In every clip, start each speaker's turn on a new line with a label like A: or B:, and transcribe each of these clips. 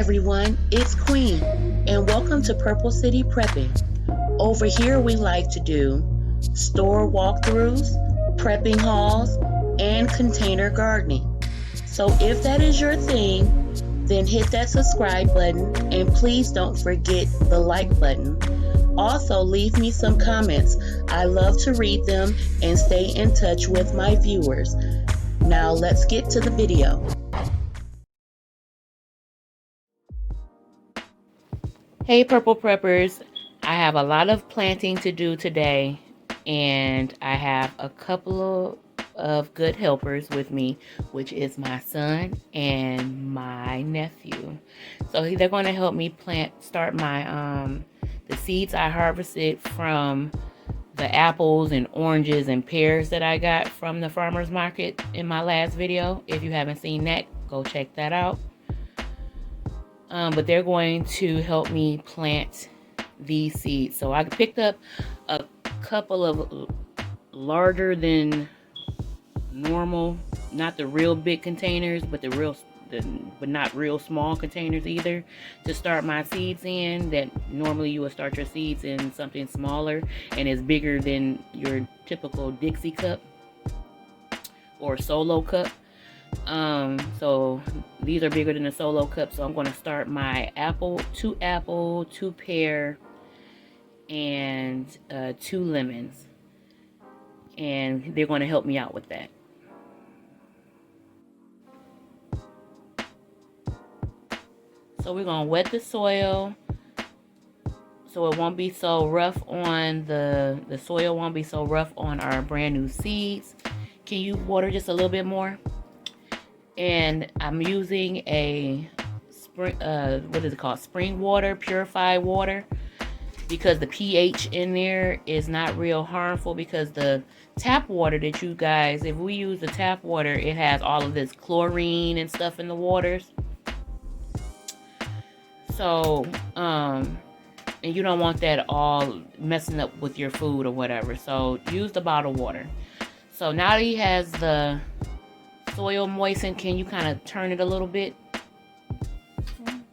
A: everyone, it's Queen, and welcome to Purple City Prepping. Over here we like to do store walkthroughs, prepping hauls, and container gardening. So if that is your thing, then hit that subscribe button and please don't forget the like button. Also, leave me some comments. I love to read them and stay in touch with my viewers. Now let's get to the video. Hey Purple Preppers, I have a lot of planting to do today, and I have a couple of good helpers with me, which is my son and my nephew. So they're going to help me start my the seeds I harvested from the apples and oranges and pears that I got from the farmer's market in my last video. If you haven't seen that, go check that out. But they're going to help me plant these seeds. So I picked up a couple of larger than normal, not the real big containers, but but not real small containers either, to start my seeds in. That normally you would start your seeds in something smaller and is bigger than your typical Dixie cup or solo cup. So these are bigger than a solo cup, so I'm going to start my two apple, 2 pear, and 2 lemons, and they're going to help me out with that. So we're going to wet the soil so it won't be so rough on the soil won't be so rough on our brand new seeds. Can you water just a little bit more? And I'm using a spring water, purified water, because the pH in there is not real harmful, because the tap water that you guys, if we use the tap water, it has all of this chlorine and stuff in the waters. So, and you don't want that all messing up with your food or whatever. So use the bottled water. So now that he has the soil moistened, can you kind of turn it a little bit?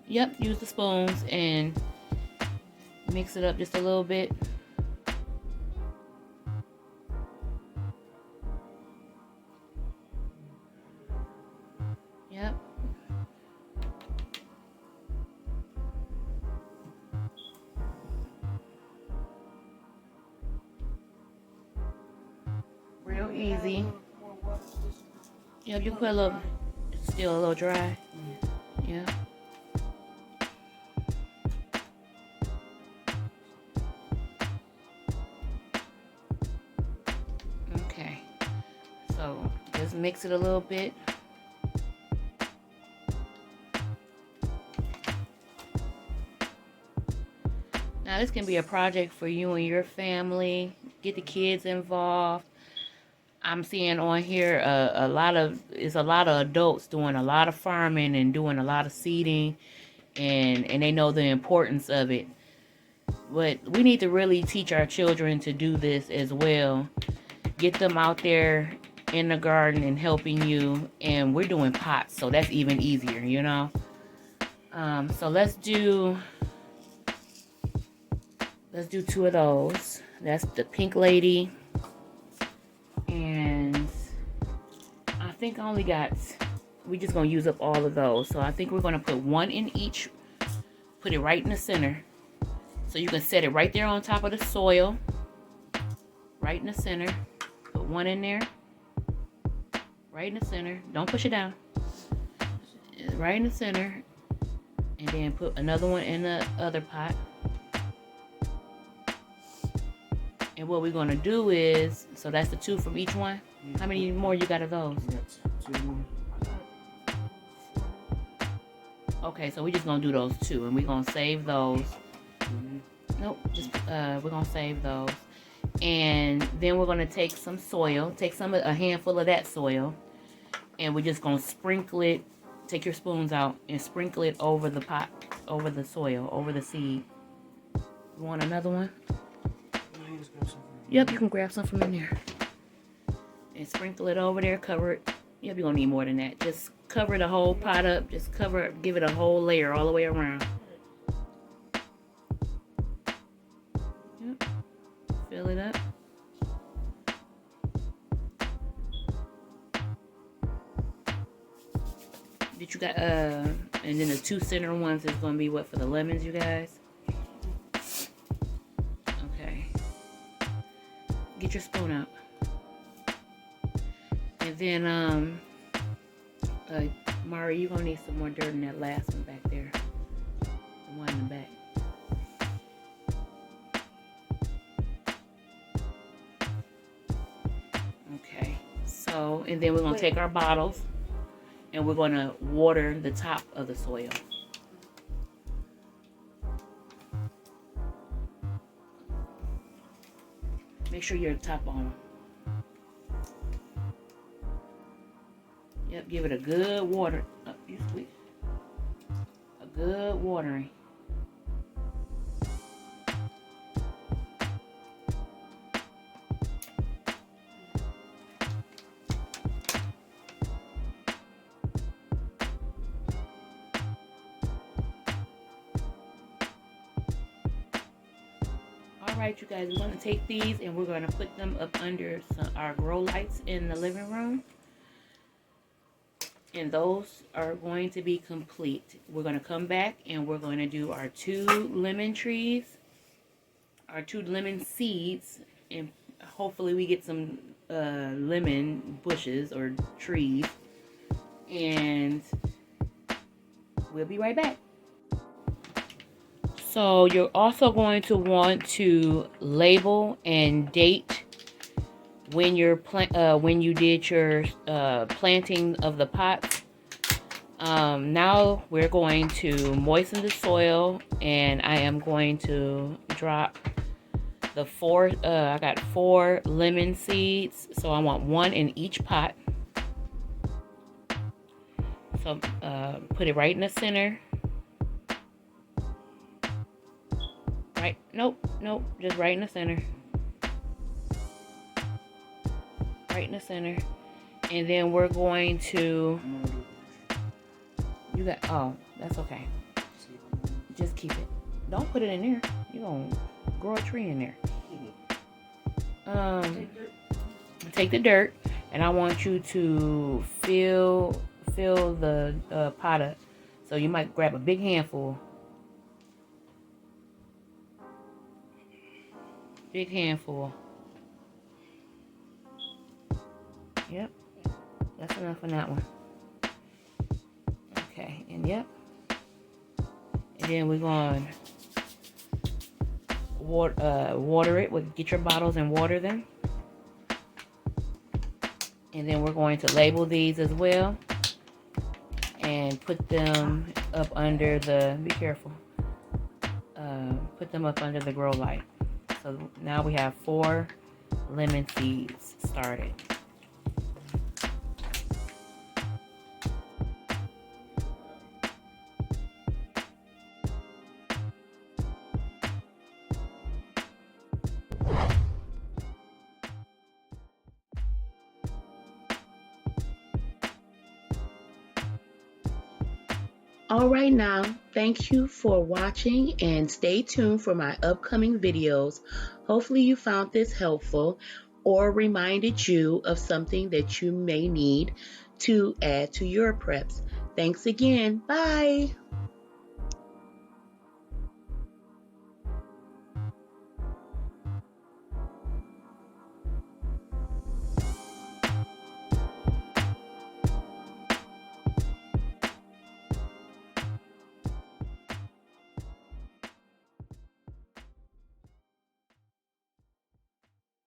A: Yep, use the spoons and mix it up just a little bit. Yep. Real easy. Yep, you put a little, it's still a little dry. Yeah. Okay. So just mix it a little bit. Now this can be a project for you and your family. Get the kids involved. I'm seeing on here a lot of adults doing a lot of farming and doing a lot of seeding, and they know the importance of it. But we need to really teach our children to do this as well. Get them out there in the garden and helping you. And we're doing pots, so that's even easier, you know. So let's do 2 of those. That's the pink lady. And I think I only got, we're just going to use up all of those. So I think we're going to put 1 in each, put it right in the center. So you can set it right there on top of the soil, right in the center. Put 1 in there, right in the center. Don't push it down. Right in the center. And then put another one in the other pot. And what we're going to do is, so that's the 2 from each one. How many more you got of those?
B: 2 more.
A: Okay, so we're just going to do those 2. And we're going to save those. Nope, just we're going to save those. And then we're going to take some soil. Take a handful of that soil. And we're just going to sprinkle it. Take your spoons out and sprinkle it over the pot. Over the soil. Over the seed. You want another one? Yep, you can grab some from in there. And sprinkle it over there, cover it. Yep, you're gonna need more than that. Just cover the whole pot up. Just give it a whole layer all the way around. Yep. Fill it up. You got and then the 2 center ones is going to be what for the lemons, you guys. Okay, get your spoon up. And then Mari, you're gonna need some more dirt in that last one back there, the one in the back. Okay, so and then we're gonna take our bottles and we're going to water the top of the soil. Make sure you're top on. Yep, give it a good water. Oh, you squeeze. A good watering. Alright, you guys, we're going to take these and we're going to put them up under our grow lights in the living room. And those are going to be complete. We're going to come back and we're going to do our 2 lemon trees, our 2 lemon seeds, and hopefully we get some lemon bushes or trees. And we'll be right back. So you're also going to want to label and date when you're when you did your planting of the pots. Now we're going to moisten the soil, and I am going to drop the 4. I got 4 lemon seeds, so I want 1 in each pot. So put it right in the center. Right, nope, just right in the center. Right in the center. And then we're going to, you got, oh, that's okay. Just keep it. Don't put it in there. You're going to grow a tree in there. Take the dirt, and I want you to fill the pot up. So you might grab a big handful. Big handful. Yep. That's enough on that one. Okay, and yep. And then we're going to water it. Get your bottles and water them. And then we're going to label these as well. And put them up under the, be careful. Put them up under the grow light. So now we have 4 lemon seeds started.
B: All right now, thank you for watching and stay tuned for my upcoming videos. Hopefully you found this helpful or reminded you of something that you may need to add to your preps. Thanks again. Bye.